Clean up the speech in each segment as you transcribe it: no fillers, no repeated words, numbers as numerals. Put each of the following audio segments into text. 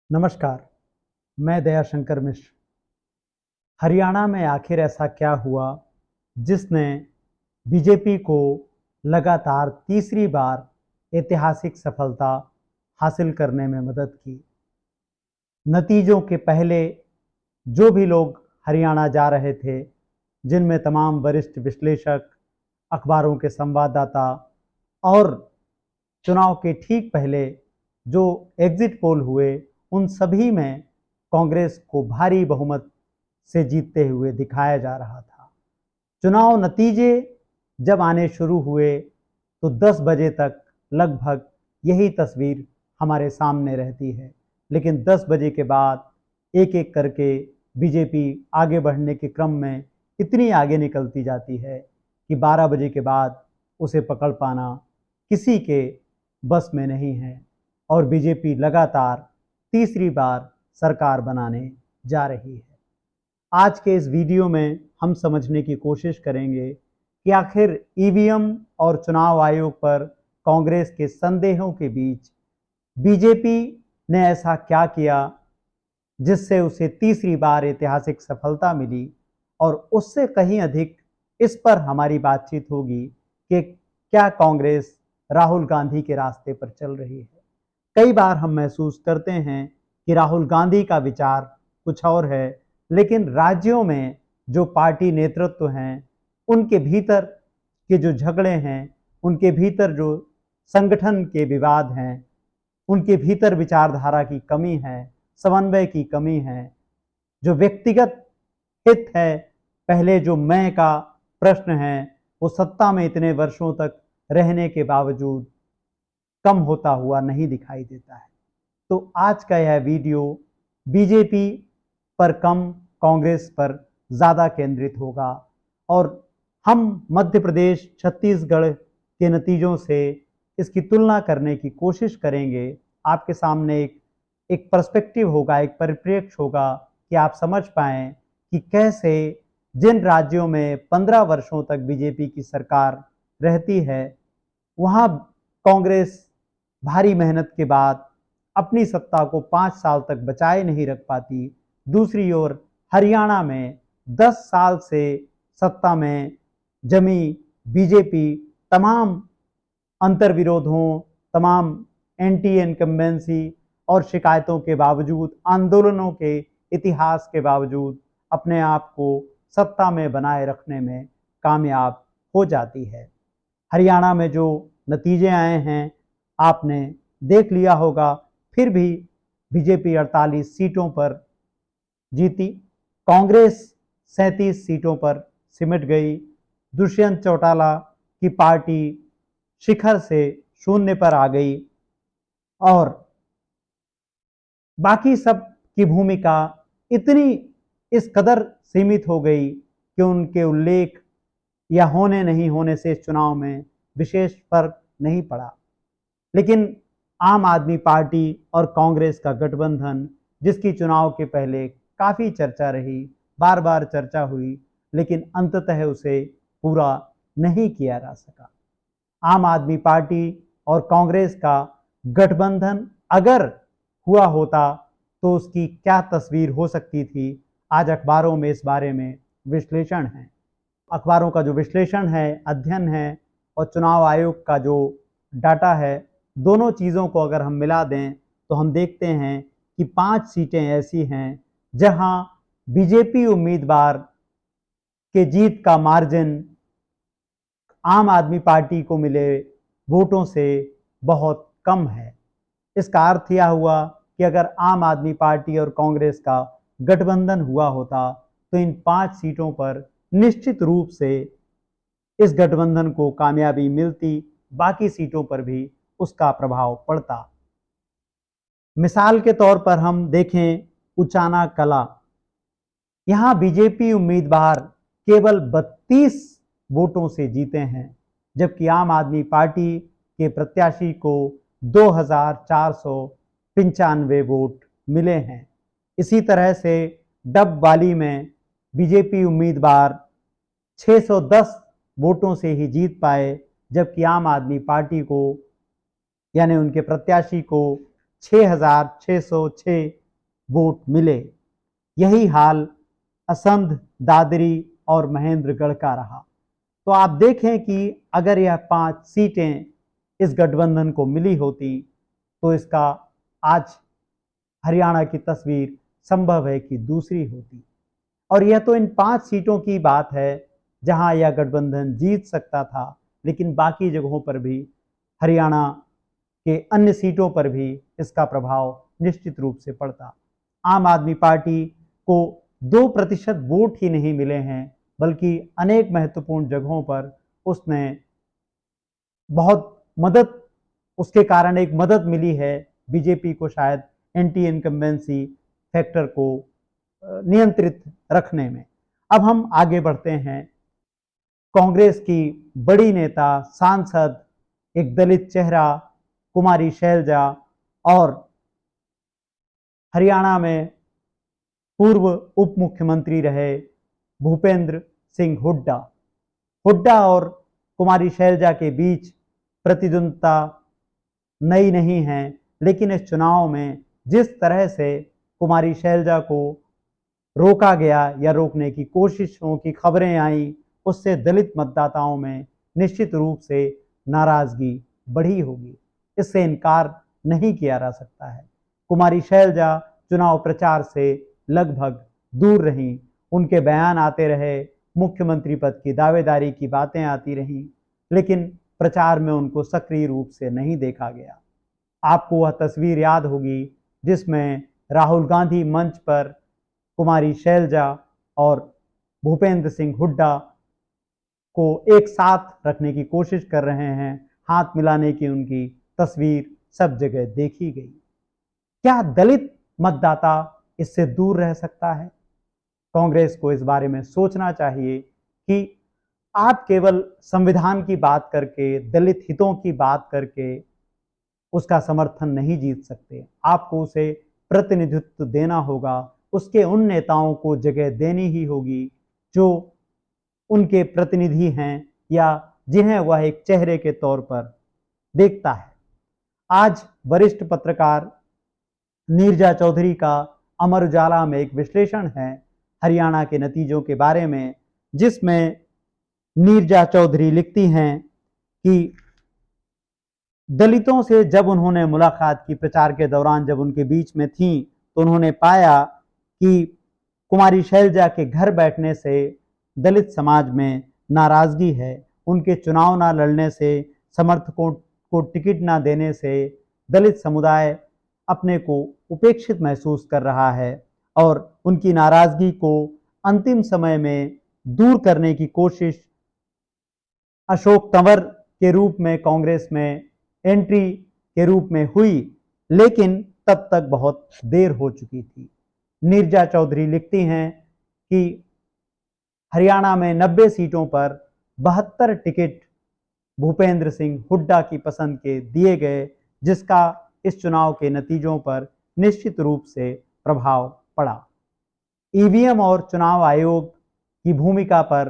नमस्कार, मैं दयाशंकर मिश्र। हरियाणा में आखिर ऐसा क्या हुआ जिसने बीजेपी को लगातार तीसरी बार ऐतिहासिक सफलता हासिल करने में मदद की। नतीजों के पहले जो भी लोग हरियाणा जा रहे थे, जिनमें तमाम वरिष्ठ विश्लेषक, अखबारों के संवाददाता और चुनाव के ठीक पहले जो एग्जिट पोल हुए, उन सभी में कांग्रेस को भारी बहुमत से जीतते हुए दिखाया जा रहा था। चुनाव नतीजे जब आने शुरू हुए तो 10 बजे तक लगभग यही तस्वीर हमारे सामने रहती है, लेकिन 10 बजे के बाद एक एक करके बीजेपी आगे बढ़ने के क्रम में इतनी आगे निकलती जाती है कि 12 बजे के बाद उसे पकड़ पाना किसी के बस में नहीं है और बीजेपी लगातार तीसरी बार सरकार बनाने जा रही है। आज के इस वीडियो में हम समझने की कोशिश करेंगे कि आखिर ईवीएम और चुनाव आयोग पर कांग्रेस के संदेहों के बीच बीजेपी ने ऐसा क्या किया जिससे उसे तीसरी बार ऐतिहासिक सफलता मिली, और उससे कहीं अधिक इस पर हमारी बातचीत होगी कि क्या कांग्रेस राहुल गांधी के रास्ते पर चल रही है। कई बार हम महसूस करते हैं कि राहुल गांधी का विचार कुछ और है, लेकिन राज्यों में जो पार्टी नेतृत्व हैं, उनके भीतर के जो झगड़े हैं, उनके भीतर जो संगठन के विवाद हैं, उनके भीतर विचारधारा की कमी है, समन्वय की कमी है, जो व्यक्तिगत हित है, पहले जो मैं का प्रश्न है, वो सत्ता में इतने वर्षों तक रहने के बावजूद कम होता हुआ नहीं दिखाई देता है। तो आज का यह वीडियो बीजेपी पर कम, कांग्रेस पर ज़्यादा केंद्रित होगा और हम मध्य प्रदेश, छत्तीसगढ़ के नतीजों से इसकी तुलना करने की कोशिश करेंगे। आपके सामने एक पर्सपेक्टिव होगा, एक परिप्रेक्ष्य होगा कि आप समझ पाएँ कि कैसे जिन राज्यों में 15 वर्षों तक बीजेपी की सरकार रहती है, वहाँ कांग्रेस भारी मेहनत के बाद अपनी सत्ता को 5 साल तक बचाए नहीं रख पाती। दूसरी ओर हरियाणा में 10 साल से सत्ता में जमी बीजेपी तमाम अंतर्विरोधों, तमाम एंटी इनकम्बेंसी और शिकायतों के बावजूद, आंदोलनों के इतिहास के बावजूद अपने आप को सत्ता में बनाए रखने में कामयाब हो जाती है। हरियाणा में जो नतीजे आए हैं आपने देख लिया होगा। फिर भी बीजेपी 48 सीटों पर जीती, कांग्रेस 37 सीटों पर सिमट गई। दुष्यंत चौटाला की पार्टी शिखर से शून्य पर आ गई और बाकी सब की भूमिका इतनी इस कदर सीमित हो गई कि उनके उल्लेख या होने नहीं होने से इस चुनाव में विशेष फर्क नहीं पड़ा। लेकिन आम आदमी पार्टी और कांग्रेस का गठबंधन, जिसकी चुनाव के पहले काफ़ी चर्चा रही, बार बार चर्चा हुई, लेकिन अंततः उसे पूरा नहीं किया जा सका। आम आदमी पार्टी और कांग्रेस का गठबंधन अगर हुआ होता तो उसकी क्या तस्वीर हो सकती थी, आज अखबारों में इस बारे में विश्लेषण है। अखबारों का जो विश्लेषण है, अध्ययन है, और चुनाव आयोग का जो डाटा है, दोनों चीज़ों को अगर हम मिला दें तो हम देखते हैं कि 5 सीटें ऐसी हैं जहां बीजेपी उम्मीदवार के जीत का मार्जिन आम आदमी पार्टी को मिले वोटों से बहुत कम है। इसका अर्थ यह हुआ कि अगर आम आदमी पार्टी और कांग्रेस का गठबंधन हुआ होता तो इन 5 सीटों पर निश्चित रूप से इस गठबंधन को कामयाबी मिलती, बाकी सीटों पर भी उसका प्रभाव पड़ता। मिसाल के तौर पर हम देखें उचाना कला, यहाँ बीजेपी उम्मीदवार केवल 32 वोटों से जीते हैं, जबकि आम आदमी पार्टी के प्रत्याशी को 2495 वोट मिले हैं। इसी तरह से डबवाली में बीजेपी उम्मीदवार 610 वोटों से ही जीत पाए, जबकि आम आदमी पार्टी को यानी उनके प्रत्याशी को 6,606 वोट मिले। यही हाल असंध, दादरी और महेंद्रगढ़ का रहा। तो आप देखें कि अगर यह 5 सीटें इस गठबंधन को मिली होती तो इसका आज हरियाणा की तस्वीर संभव है कि दूसरी होती। और यह तो इन 5 सीटों की बात है जहां यह गठबंधन जीत सकता था, लेकिन बाकी जगहों पर भी, हरियाणा के अन्य सीटों पर भी इसका प्रभाव निश्चित रूप से पड़ता। आम आदमी पार्टी को 2% वोट ही नहीं मिले हैं, बल्कि अनेक महत्वपूर्ण जगहों पर उसने बहुत मदद, उसके कारण एक मदद मिली है बीजेपी को, शायद एंटी इनकम्बेंसी फैक्टर को नियंत्रित रखने में। अब हम आगे बढ़ते हैं। कांग्रेस की बड़ी नेता, सांसद, एक दलित चेहरा कुमारी शैलजा और हरियाणा में पूर्व उप मुख्यमंत्री रहे भूपेंद्र सिंह हुड्डा। हुड्डा और कुमारी शैलजा के बीच प्रतिद्वंद्विता नई नहीं है, लेकिन इस चुनाव में जिस तरह से कुमारी शैलजा को रोका गया या रोकने की कोशिशों की खबरें आई, उससे दलित मतदाताओं में निश्चित रूप से नाराजगी बढ़ी होगी। इससे इनकार नहीं किया जा सकता है। कुमारी शैलजा चुनाव प्रचार से लगभग दूर रहीं। उनके बयान आते रहे, मुख्यमंत्री पद की दावेदारी की बातें आती रहीं, लेकिन प्रचार में उनको सक्रिय रूप से नहीं देखा गया। आपको वह तस्वीर याद होगी जिसमें राहुल गांधी मंच पर कुमारी शैलजा और भूपेंद्र सिंह हुड्डा को एक साथ रखने की कोशिश कर रहे हैं। हाथ मिलाने की उनकी तस्वीर सब जगह देखी गई। क्या दलित मतदाता इससे दूर रह सकता है? कांग्रेस को इस बारे में सोचना चाहिए कि आप केवल संविधान की बात करके, दलित हितों की बात करके उसका समर्थन नहीं जीत सकते। आपको उसे प्रतिनिधित्व देना होगा, उसके उन नेताओं को जगह देनी ही होगी जो उनके प्रतिनिधि हैं या जिन्हें वह एक चेहरे के तौर पर देखता है। आज वरिष्ठ पत्रकार नीरजा चौधरी का अमर उजाला में एक विश्लेषण है हरियाणा के नतीजों के बारे में, जिसमें नीरजा चौधरी लिखती हैं कि दलितों से जब उन्होंने मुलाकात की, प्रचार के दौरान जब उनके बीच में थी, तो उन्होंने पाया कि कुमारी शैलजा के घर बैठने से दलित समाज में नाराजगी है। उनके चुनाव ना लड़ने से, समर्थकों को टिकट ना देने से दलित समुदाय अपने को उपेक्षित महसूस कर रहा है और उनकी नाराजगी को अंतिम समय में दूर करने की कोशिश अशोक तंवर के रूप में कांग्रेस में एंट्री के रूप में हुई, लेकिन तब तक बहुत देर हो चुकी थी। नीरजा चौधरी लिखती हैं कि हरियाणा में 90 सीटों पर 72 टिकट भूपेंद्र सिंह हुड्डा की पसंद के दिए गए, जिसका इस चुनाव के नतीजों पर निश्चित रूप से प्रभाव पड़ा। ईवीएम और चुनाव आयोग की भूमिका पर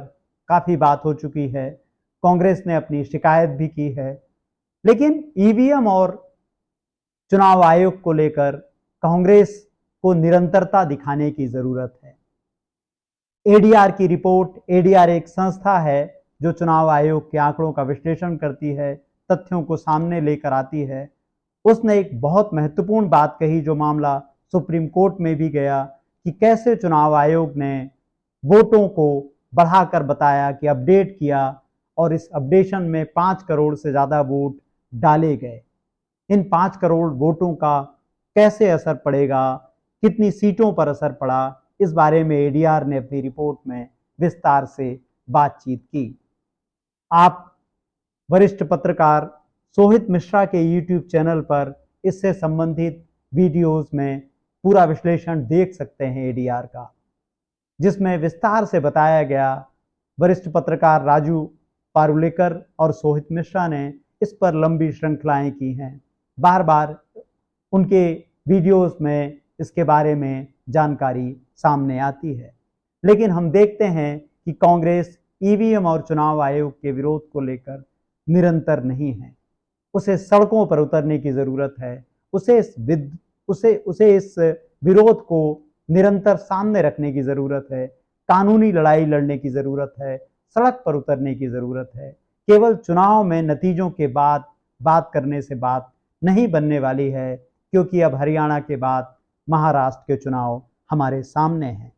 काफी बात हो चुकी है। कांग्रेस ने अपनी शिकायत भी की है, लेकिन ईवीएम और चुनाव आयोग को लेकर कांग्रेस को निरंतरता दिखाने की जरूरत है। एडीआर की रिपोर्ट, एडीआर एक संस्था है जो चुनाव आयोग के आंकड़ों का विश्लेषण करती है, तथ्यों को सामने लेकर आती है। उसने एक बहुत महत्वपूर्ण बात कही जो मामला सुप्रीम कोर्ट में भी गया, कि कैसे चुनाव आयोग ने वोटों को बढ़ाकर बताया कि अपडेट किया, और इस अपडेशन में 5 करोड़ से ज्यादा वोट डाले गए। इन 5 करोड़ वोटों का कैसे असर पड़ेगा, कितनी सीटों पर असर पड़ा, इस बारे में एडीआर ने अपनी रिपोर्ट में विस्तार से बातचीत की। आप वरिष्ठ पत्रकार सोहित मिश्रा के यूट्यूब चैनल पर इससे संबंधित वीडियोस में पूरा विश्लेषण देख सकते हैं एडीआर का, जिसमें विस्तार से बताया गया। वरिष्ठ पत्रकार राजू पारुलेकर और सोहित मिश्रा ने इस पर लंबी श्रृंखलाएं की हैं। बार बार उनके वीडियोस में इसके बारे में जानकारी सामने आती है, लेकिन हम देखते हैं कि कांग्रेस ईवीएम और चुनाव आयोग के विरोध को लेकर निरंतर नहीं है। उसे सड़कों पर उतरने की जरूरत है, उसे इस विरोध को निरंतर सामने रखने की जरूरत है। कानूनी लड़ाई लड़ने की जरूरत है, सड़क पर उतरने की जरूरत है। केवल चुनाव में नतीजों के बाद बात करने से बात नहीं बनने वाली है, क्योंकि अब हरियाणा के बाद महाराष्ट्र के चुनाव हमारे सामने हैं।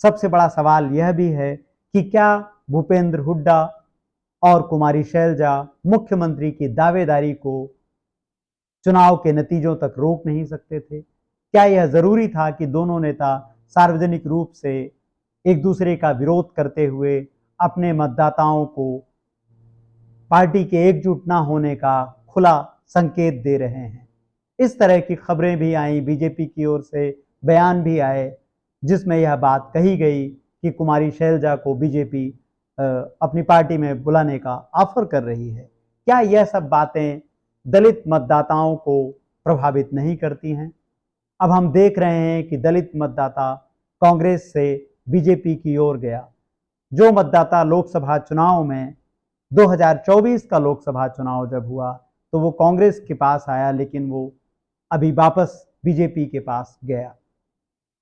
सबसे बड़ा सवाल यह भी है कि क्या भूपेंद्र हुड्डा और कुमारी शैलजा मुख्यमंत्री की दावेदारी को चुनाव के नतीजों तक रोक नहीं सकते थे? क्या यह जरूरी था कि दोनों नेता सार्वजनिक रूप से एक दूसरे का विरोध करते हुए अपने मतदाताओं को पार्टी के एकजुट न होने का खुला संकेत दे रहे हैं? इस तरह की खबरें भी आई, बीजेपी की ओर से बयान भी आए, जिसमें यह बात कही गई कि कुमारी शैलजा को बीजेपी अपनी पार्टी में बुलाने का ऑफर कर रही है। क्या यह सब बातें दलित मतदाताओं को प्रभावित नहीं करती हैं? अब हम देख रहे हैं कि दलित मतदाता कांग्रेस से बीजेपी की ओर गया। जो मतदाता लोकसभा चुनाव में 2024 का लोकसभा चुनाव जब हुआ तो वो कांग्रेस के पास आया, लेकिन वो अभी वापस बीजेपी के पास गया।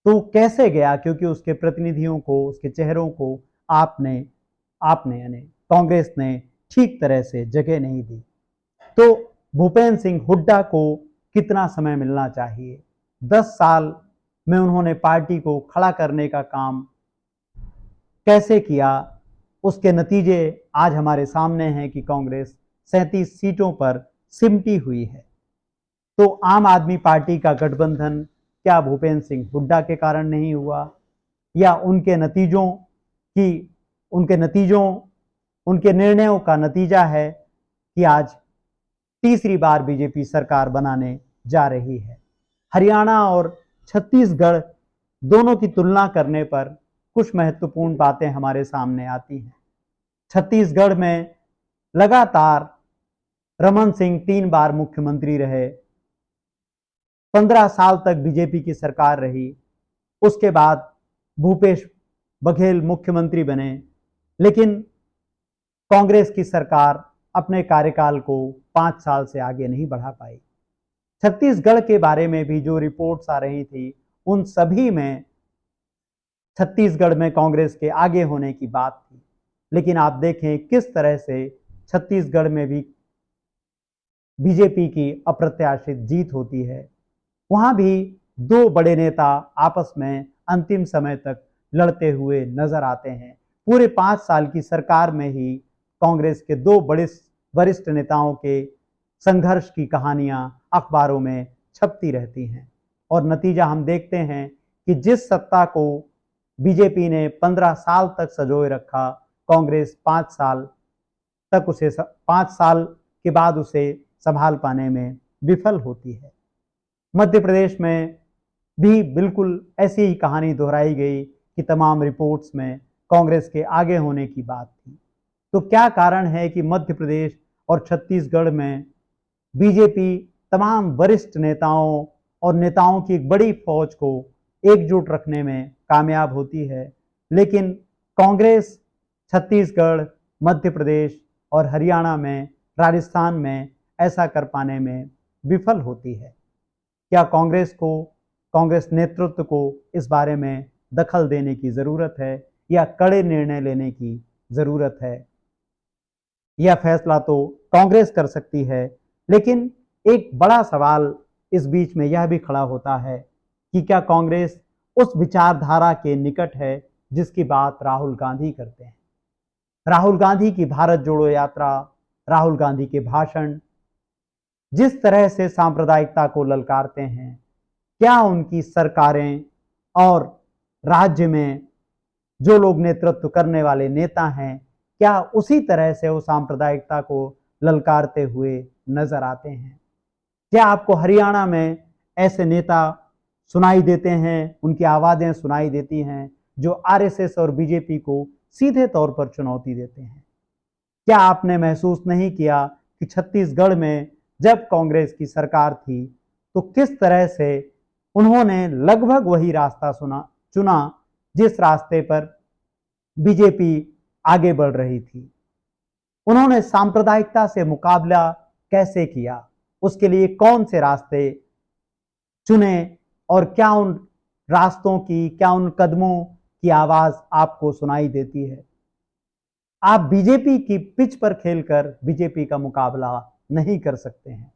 तो कैसे गया? क्योंकि उसके प्रतिनिधियों को, उसके चेहरों को आपने यानी कांग्रेस ने ठीक तरह से जगह नहीं दी। तो भूपेंद्र सिंह हुड्डा को कितना समय मिलना चाहिए? 10 साल में उन्होंने पार्टी को खड़ा करने का काम कैसे किया, उसके नतीजे आज हमारे सामने हैं कि कांग्रेस 37 सीटों पर सिमटी हुई है। तो आम आदमी पार्टी का गठबंधन क्या भूपेंद्र सिंह हुड्डा के कारण नहीं हुआ, या उनके निर्णयों का नतीजा है कि आज तीसरी बार बीजेपी सरकार बनाने जा रही है? हरियाणा और छत्तीसगढ़ दोनों की तुलना करने पर कुछ महत्वपूर्ण बातें हमारे सामने आती हैं। छत्तीसगढ़ में लगातार रमन सिंह 3 बार मुख्यमंत्री रहे, 15 साल तक बीजेपी की सरकार रही। उसके बाद भूपेश बघेल मुख्यमंत्री बने, लेकिन कांग्रेस की सरकार अपने कार्यकाल को 5 साल से आगे नहीं बढ़ा पाई। छत्तीसगढ़ के बारे में भी जो रिपोर्ट्स आ रही थी, उन सभी में छत्तीसगढ़ में कांग्रेस के आगे होने की बात थी। लेकिन आप देखें किस तरह से छत्तीसगढ़ में भी बीजेपी की अप्रत्याशित जीत होती है। वहां भी 2 बड़े नेता आपस में अंतिम समय तक लड़ते हुए नजर आते हैं। पूरे 5 साल की सरकार में ही कांग्रेस के 2 बड़े वरिष्ठ नेताओं के संघर्ष की कहानियां अखबारों में छपती रहती हैं, और नतीजा हम देखते हैं कि जिस सत्ता को बीजेपी ने 15 साल तक संजोए रखा, कांग्रेस 5 साल के बाद उसे संभाल पाने में विफल होती है। मध्य प्रदेश में भी बिल्कुल ऐसी ही कहानी दोहराई गई कि तमाम रिपोर्ट्स में कांग्रेस के आगे होने की बात थी। तो क्या कारण है कि मध्य प्रदेश और छत्तीसगढ़ में बीजेपी तमाम वरिष्ठ नेताओं और नेताओं की एक बड़ी फौज को एकजुट रखने में कामयाब होती है, लेकिन कांग्रेस छत्तीसगढ़, मध्य प्रदेश और हरियाणा में, राजस्थान में ऐसा कर पाने में विफल होती है? क्या कांग्रेस नेतृत्व को इस बारे में दखल देने की जरूरत है, या कड़े निर्णय लेने की जरूरत है? यह फैसला तो कांग्रेस कर सकती है, लेकिन एक बड़ा सवाल इस बीच में यह भी खड़ा होता है कि क्या कांग्रेस उस विचारधारा के निकट है जिसकी बात राहुल गांधी करते हैं? राहुल गांधी की भारत जोड़ो यात्रा, राहुल गांधी के भाषण जिस तरह से सांप्रदायिकता को ललकारते हैं, क्या उनकी सरकारें और राज्य में जो लोग नेतृत्व करने वाले नेता हैं, क्या उसी तरह से वो सांप्रदायिकता को ललकारते हुए नजर आते हैं? क्या आपको हरियाणा में ऐसे नेता सुनाई देते हैं, उनकी आवाजें सुनाई देती हैं जो आरएसएस और बीजेपी को सीधे तौर पर चुनौती देते हैं? क्या आपने महसूस नहीं किया कि छत्तीसगढ़ में जब कांग्रेस की सरकार थी तो किस तरह से उन्होंने लगभग वही रास्ता चुना जिस रास्ते पर बीजेपी आगे बढ़ रही थी? उन्होंने सांप्रदायिकता से मुकाबला कैसे किया? उसके लिए कौन से रास्ते चुने और क्या उन रास्तों की, क्या उन कदमों की आवाज आपको सुनाई देती है। आप बीजेपी की पिच पर खेलकर बीजेपी का मुकाबला नहीं कर सकते हैं।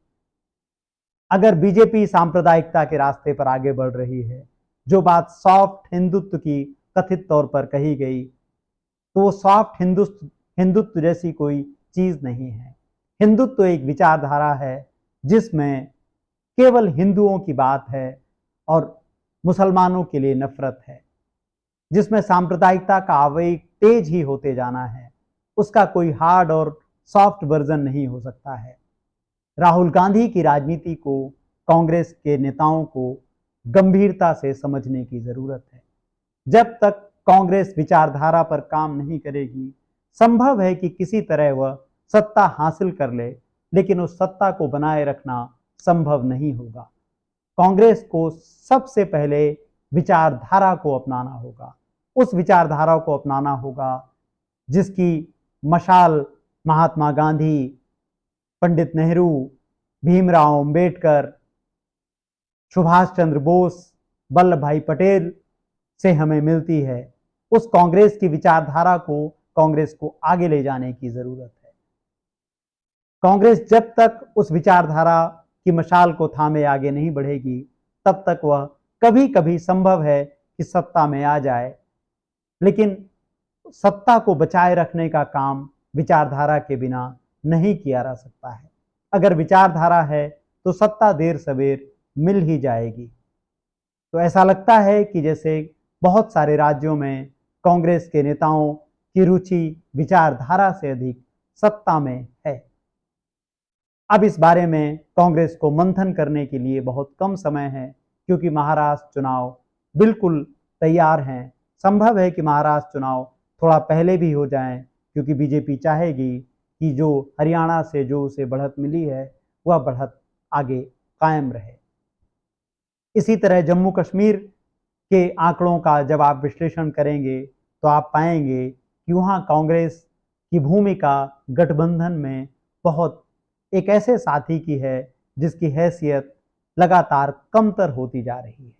अगर बीजेपी सांप्रदायिकता के रास्ते पर आगे बढ़ रही है, जो बात सॉफ्ट हिंदुत्व की कथित तौर पर कही गई, तो वो सॉफ्ट हिंदुत्व जैसी कोई चीज नहीं है। हिंदुत्व एक विचारधारा है जिसमें केवल हिंदुओं की बात है और मुसलमानों के लिए नफरत है, जिसमें सांप्रदायिकता का आवेग तेज ही होते जाना है। उसका कोई हार्ड और सॉफ्ट वर्जन नहीं हो सकता है। राहुल गांधी की राजनीति को कांग्रेस के नेताओं को गंभीरता से समझने की जरूरत है। जब तक कांग्रेस विचारधारा पर काम नहीं करेगी, संभव है कि किसी तरह वह सत्ता हासिल कर ले, लेकिन उस सत्ता को बनाए रखना संभव नहीं होगा। कांग्रेस को सबसे पहले विचारधारा को अपनाना होगा। उस विचारधारा को अपनाना होगा जिसकी मशाल महात्मा गांधी, पंडित नेहरू, भीमराव अंबेडकर, सुभाष चंद्र बोस, वल्लभ भाई पटेल से हमें मिलती है। उस कांग्रेस की विचारधारा को कांग्रेस को आगे ले जाने की जरूरत है। कांग्रेस जब तक उस विचारधारा की मशाल को थामे आगे नहीं बढ़ेगी, तब तक वह कभी कभी संभव है कि सत्ता में आ जाए, लेकिन सत्ता को बचाए रखने का काम विचारधारा के बिना नहीं किया जा सकता है। अगर विचारधारा है तो सत्ता देर सवेर मिल ही जाएगी। तो ऐसा लगता है कि जैसे बहुत सारे राज्यों में कांग्रेस के नेताओं की रुचि विचारधारा से अधिक सत्ता में है। अब इस बारे में कांग्रेस को मंथन करने के लिए बहुत कम समय है, क्योंकि महाराष्ट्र चुनाव बिल्कुल तैयार हैं। संभव है कि महाराष्ट्र चुनाव थोड़ा पहले भी हो जाएं, क्योंकि बीजेपी चाहेगी कि जो हरियाणा से जो उसे बढ़त मिली है, वह बढ़त आगे कायम रहे। इसी तरह जम्मू कश्मीर के आंकड़ों का जब आप विश्लेषण करेंगे तो आप पाएंगे कि वहाँ कांग्रेस की भूमिका गठबंधन में बहुत एक ऐसे साथी की है जिसकी हैसियत लगातार कमतर होती जा रही है।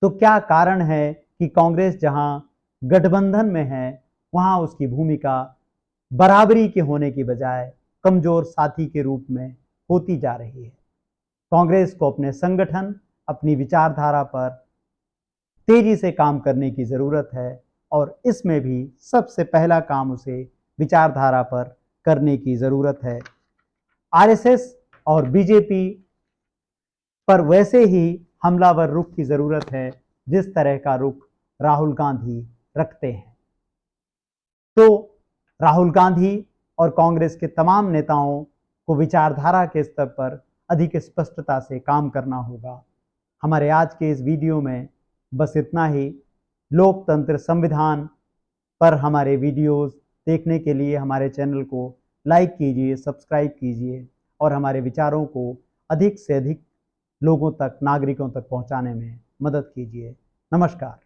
तो क्या कारण है कि कांग्रेस जहां गठबंधन में है, वहां उसकी भूमिका बराबरी के होने की बजाय कमजोर साथी के रूप में होती जा रही है। कांग्रेस को अपने संगठन, अपनी विचारधारा पर तेजी से काम करने की जरूरत है, और इसमें भी सबसे पहला काम उसे विचारधारा पर करने की जरूरत है। आरएसएस और बीजेपी पर वैसे ही हमलावर रुख की जरूरत है जिस तरह का रुख राहुल गांधी रखते हैं। तो राहुल गांधी और कांग्रेस के तमाम नेताओं को विचारधारा के स्तर पर अधिक स्पष्टता से काम करना होगा। हमारे आज के इस वीडियो में बस इतना ही। लोकतंत्र संविधान पर हमारे वीडियोस देखने के लिए हमारे चैनल को लाइक कीजिए, सब्सक्राइब कीजिए और हमारे विचारों को अधिक से अधिक लोगों तक, नागरिकों तक पहुंचाने में मदद कीजिए। नमस्कार।